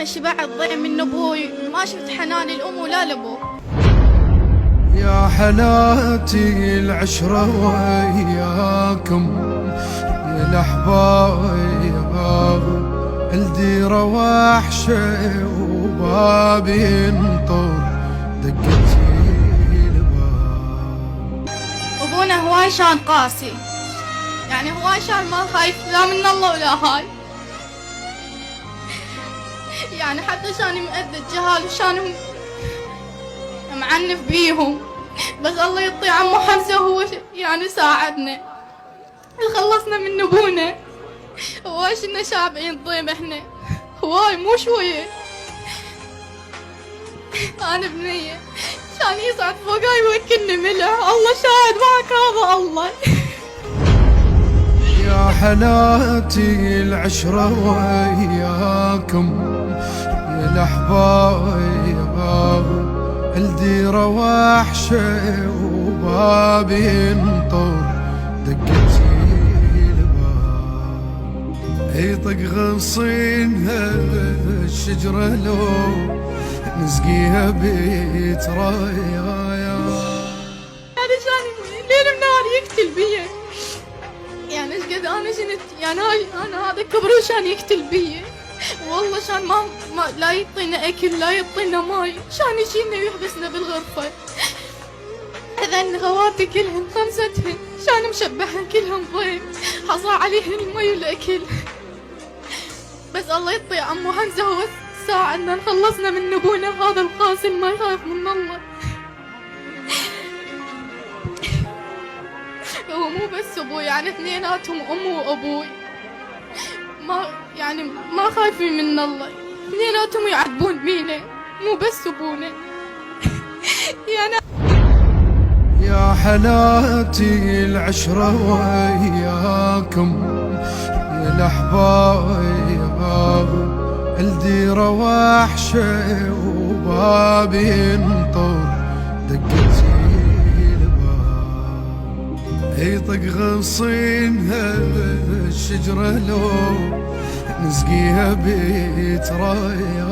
شبعت ضيع من ابوي، ما شفت حنان الام ولا الابو. يا حلاتي العشرة وياكم يا الأحباب، الديرة وحشة وبابي ينطر دقتي الباب. ابونا هواي شان قاسي، يعني هواي شان ما خايف لا من الله ولا هاي، يعني حتى شان مؤذي الجهال وشان معنف بيهم، بس الله يطي عمو حمزة هو يعني ساعدنا خلصنا من ابونا. هواي شنا شابعين طيب احنا هواي مو شوية. انا بنية كان يصعد فوقاي ويوكلني ملح، الله شاهد معك هذا الله. يا حلاتي العشرة وياكم يا الأحباب، الديرة وحشة وبابي ينطر دقتي الباب. يطق غصينها الشجرة لو نسقيها بيت رايا، هذا شاني ليل ونهار يقتل بيا، يعني ايش قد انا جنت، يعني انا هذا كبر وشان يقتل بيا والله، شان ما لا يعطينا اكل لا يعطينا ماي، شان يشيلنا ويحبسنا بالغرفة. اذن خواتي كلهن خمستهن شان مشبحن كلهم ضيف، حصى عليهن المي والاكل، بس الله يطي عمو حمزة هو ساعدنا خلصنا من ابونا هذا القاسي ما يخاف من الله. هو مو بس ابوي، يعني اثنيناتهم امي وابوي، ما خايفين من الله، اثنيناتهم يعذبون بينا مو بس ابونا. يعني يا حلاتي العشرة وياكم يا الأحباب، الديرة وحشة وبابي ينطر دقتي الباب. يطق غصينها الشجرة لو نسقيها بيت رايا،